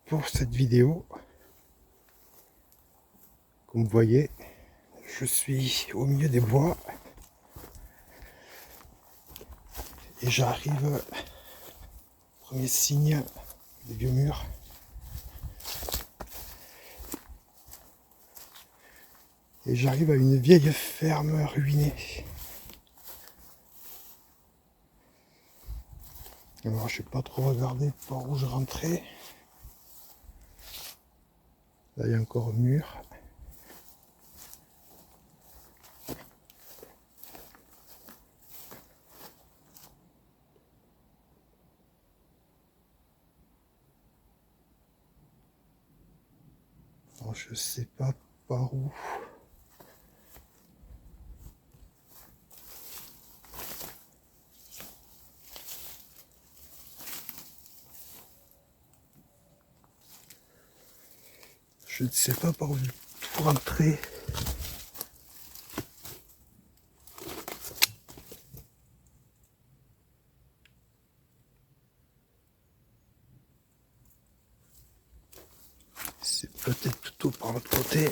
pour cette vidéo. Comme vous voyez, je suis au milieu des bois et j'arrive au premier signe des vieux murs. Et j'arrive à une vieille ferme ruinée. Alors je ne sais pas trop regarder par où je rentrais. Là il y a encore un mur. Alors je ne sais pas par où. Je ne sais pas par où tout rentrer. C'est peut-être plutôt par l'autre côté.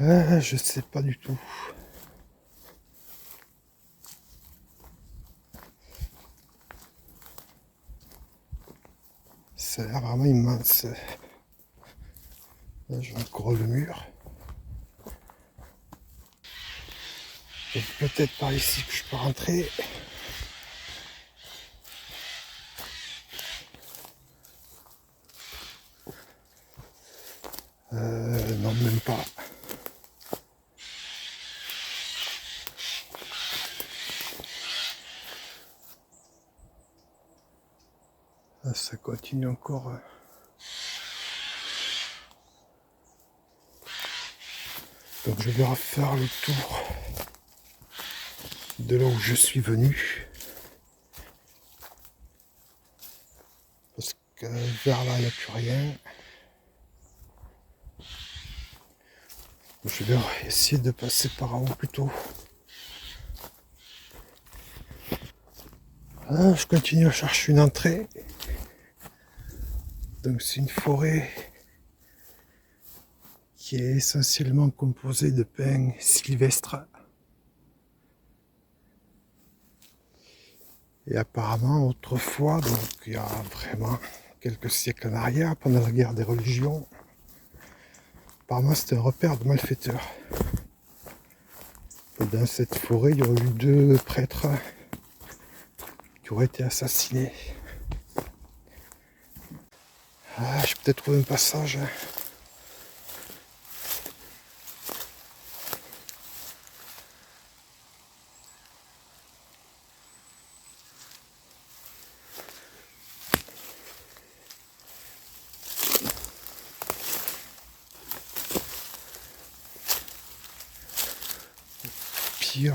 Ah, je sais pas du tout. Ça a l'air vraiment immense. Là, j'ai encore le mur. C'est peut-être par ici que je peux rentrer. Non, même pas. Là, ça continue encore. Donc je vais refaire le tour de là où je suis venu. Parce que vers là, il n'y a plus rien. Je vais essayer de passer par en haut plutôt. Là, je continue à chercher une entrée. Donc c'est une forêt qui est essentiellement composée de pins sylvestres. Et apparemment, autrefois, donc il y a vraiment quelques siècles en arrière, pendant la guerre des religions, apparemment c'était un repère de malfaiteurs. Et dans cette forêt, il y aurait eu 2 prêtres qui auraient été assassinés. Ah, j'ai peut-être trouvé un passage. Pire,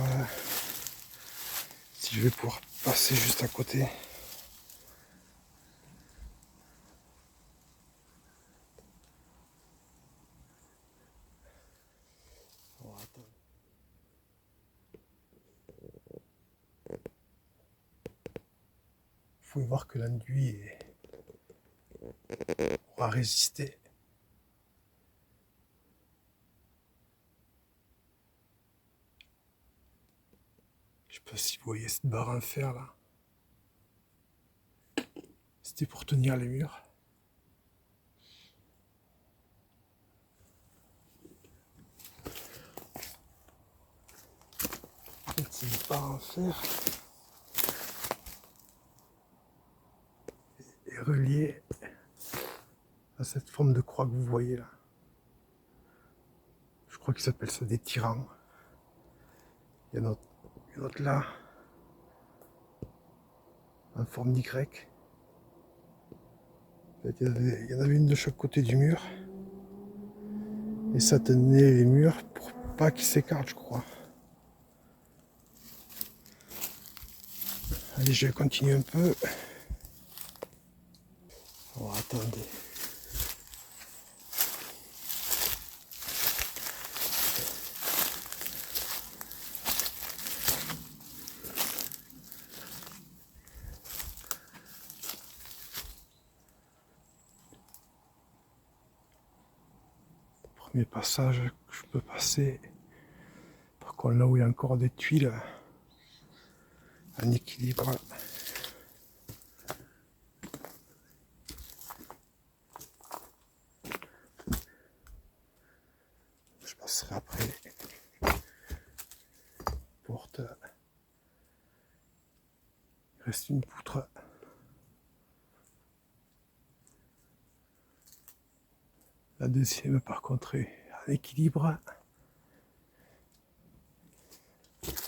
si je vais pouvoir passer juste à côté. Faut y voir que l'enduit aura résisté. Je sais pas si vous voyez cette barre en fer là. C'était pour tenir les murs. C'est une barre en fer. Et reliée à cette forme de croix que vous voyez là. Je crois qu'ils s'appellent ça des tyrans. Il y en a une autre là, en forme d'Y. Il y en avait une de chaque côté du mur. Et ça tenait les murs pour pas qu'ils s'écartent, je crois. Allez, je vais continuer un peu. Oh, attendez. premier passage que je peux passer. Par contre, là où il y a encore des tuiles, un équilibre. Je passerai après. Porte. Il reste une poutre. La deuxième, par contre, est en équilibre. Vous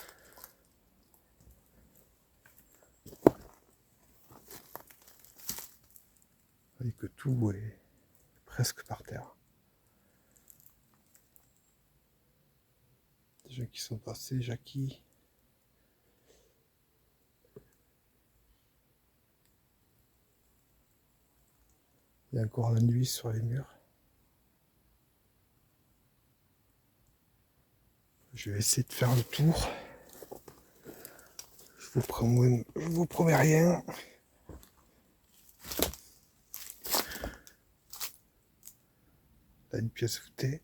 voyez que tout est presque par terre. Des gens qui sont passés, Jackie. Il y a encore la nuit sur les murs. Je vais essayer de faire le tour. Je vous promets rien. Là, une pièce voûtée.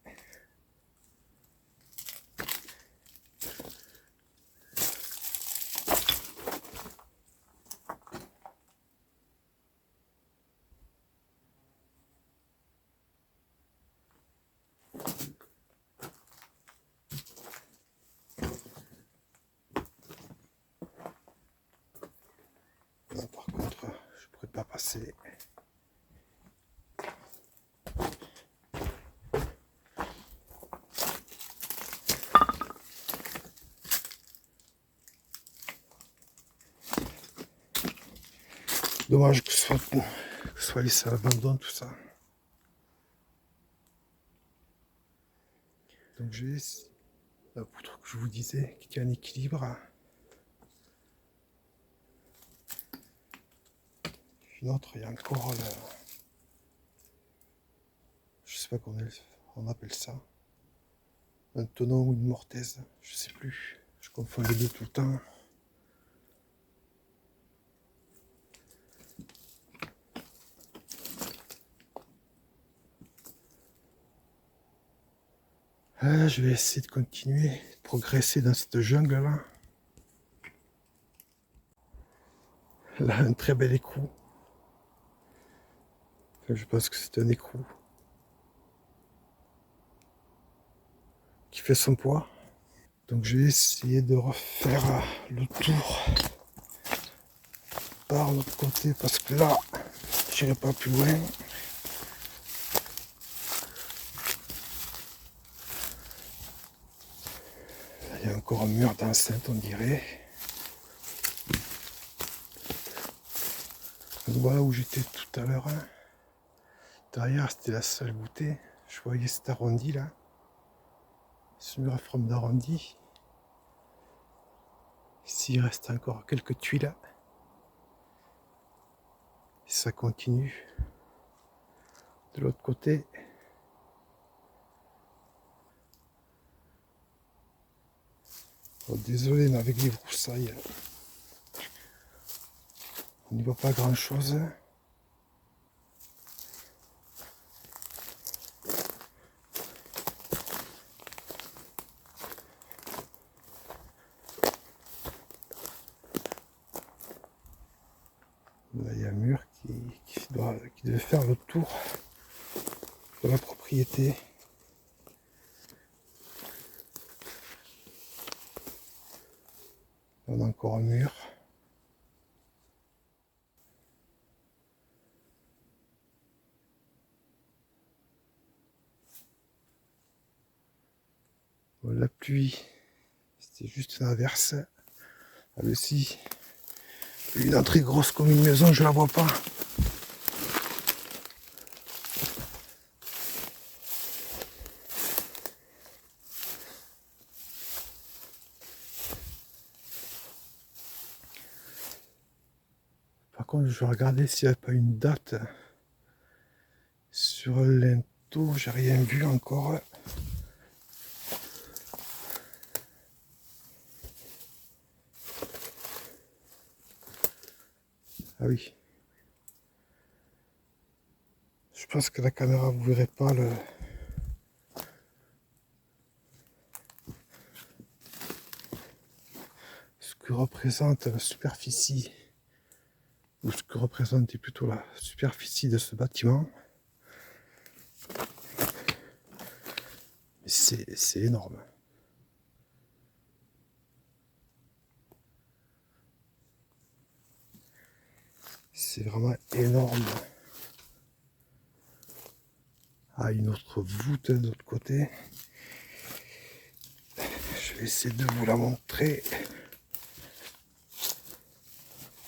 Là, par contre, je pourrais pas passer. Dommage que ce soit laissé à l'abandon tout ça. Donc j'ai la poutre que je vous disais qui tient un équilibre. Une autre, il y a encore le... Je sais pas comment on appelle ça. Un tonneau ou une mortaise, je sais plus. Je confonds les deux tout le temps. Je vais essayer de continuer, de progresser dans cette jungle là. Là, un très bel écrou. Enfin, je pense que c'est un écrou qui fait son poids. Donc je vais essayer de refaire le tour par l'autre côté parce que là, j'irai pas plus loin. Là, il y a encore un mur d'enceinte, on dirait. Voilà où j'étais tout à l'heure. Hein. Derrière, c'était la salle goûter. Je voyais cet arrondi là. Ce mur à forme d'arrondi. Ici, il reste encore quelques tuiles. Et ça continue. De l'autre côté. Oh, désolé, mais avec les broussailles, on n'y voit pas grand chose. Là, il y a un mur qui devait faire le tour de la propriété. On a encore un mur. La pluie, c'était juste une averse. Elle aussi, une entrée grosse comme une maison, je la vois pas. Par contre, je vais regarder s'il n'y a pas une date sur l'into. J'ai rien vu encore. Ah oui. Je pense que la caméra, vous verrez pas représente la superficie, ou ce que représentait plutôt la superficie de ce bâtiment. C'est énorme. C'est vraiment énorme. Ah, une autre voûte de l'autre côté. Je vais essayer de vous la montrer.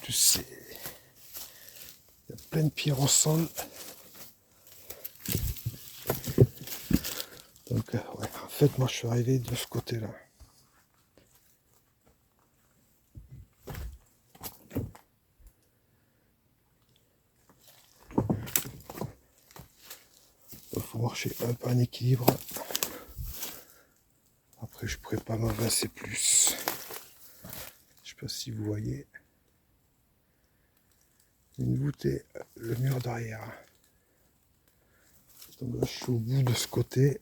Tu sais, il y a plein de pierres au sol. Donc, ouais, en fait, moi, je suis arrivé de ce côté-là. Il faut marcher un peu en équilibre. Après, je pourrais pas m'avancer plus. Je sais pas si vous voyez. Une voûte et le mur derrière. Donc là, je suis au bout de ce côté.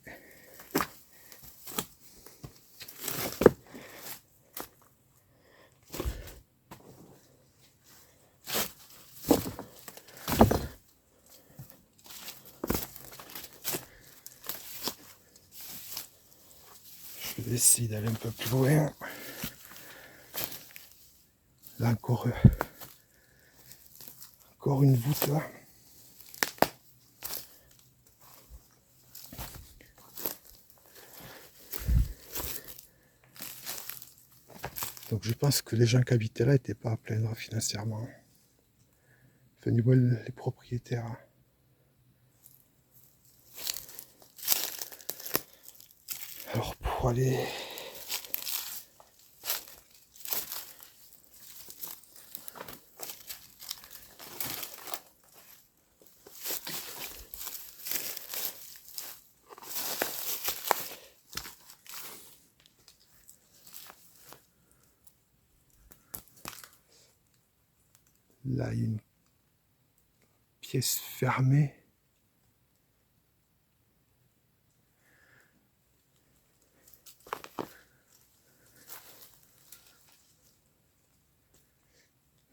Je vais essayer d'aller un peu plus loin. Là encore une voûte là. Donc je pense que les gens qui habitaient là n'étaient pas à plaindre financièrement. Enfin du moins les propriétaires. Alors pour aller... Là, il y a une pièce fermée.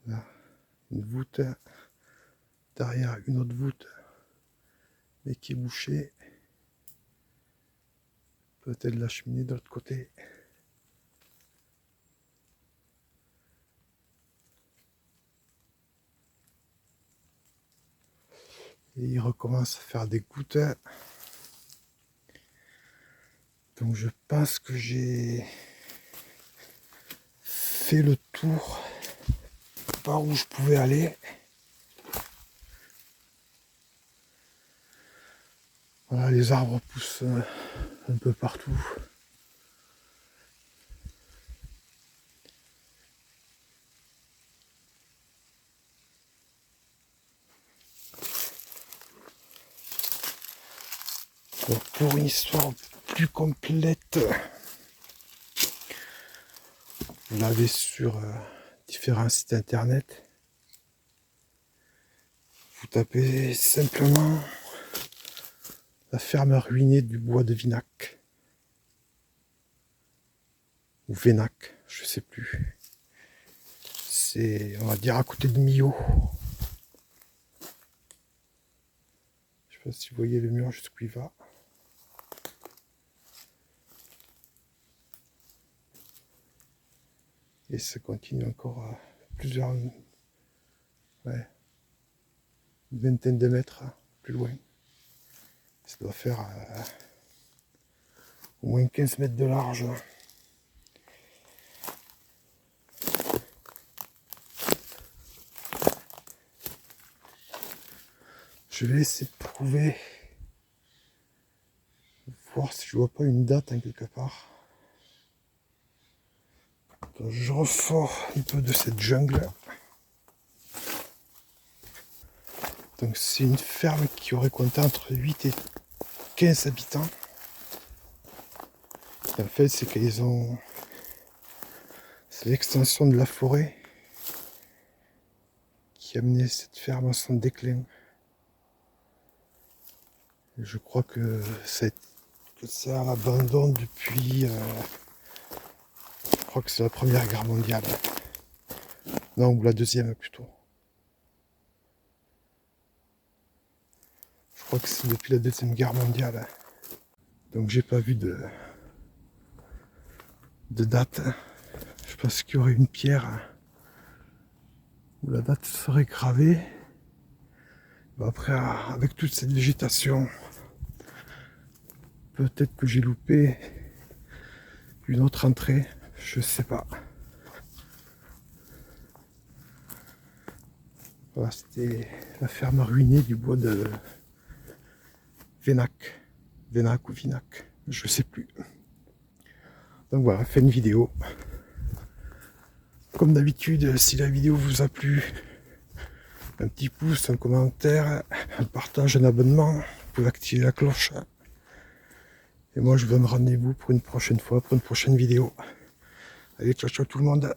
Là, une voûte. Derrière, une autre voûte, mais qui est bouchée. Peut-être la cheminée de l'autre côté. Et il recommence à faire des gouttes. Donc je pense que j'ai fait le tour par où je pouvais aller. Voilà, les arbres poussent un peu partout. Donc pour une histoire plus complète, vous l'avez sur différents sites internet. Vous tapez simplement la ferme ruinée du bois de Vinac. Ou Vénac, je sais plus. C'est, on va dire, à côté de Millau. Je sais pas si vous voyez le mur jusqu'où il va. Et ça continue encore à plusieurs... Ouais, une vingtaine de mètres plus loin. Ça doit faire au moins 15 mètres de large. Je vais essayer de trouver, voir si je vois pas une date quelque part. Donc, je ressors un peu de cette jungle. Donc c'est une ferme qui aurait compté entre 8 et 15 habitants. Et en fait, c'est qu'ils ont... C'est l'extension de la forêt qui a mené cette ferme à son déclin. Et je crois que c'est à l'abandon depuis... je crois que c'est la Première Guerre mondiale. Non, ou la deuxième plutôt. Je crois que c'est depuis la Deuxième Guerre mondiale. Donc j'ai pas vu de date. Je pense qu'il y aurait une pierre où la date serait gravée. Après, avec toute cette végétation, peut-être que j'ai loupé une autre entrée, je sais pas. Voilà, c'était la ferme ruinée du bois de Vénac. Vénac ou Vinac, je sais plus. Donc voilà, fait une vidéo. Comme d'habitude, si la vidéo vous a plu, un petit pouce, un commentaire, un partage, un abonnement. Vous pouvez activer la cloche. Et moi, je vous donne rendez-vous pour une prochaine fois, pour une prochaine vidéo. Allez, ciao, ciao tout le monde.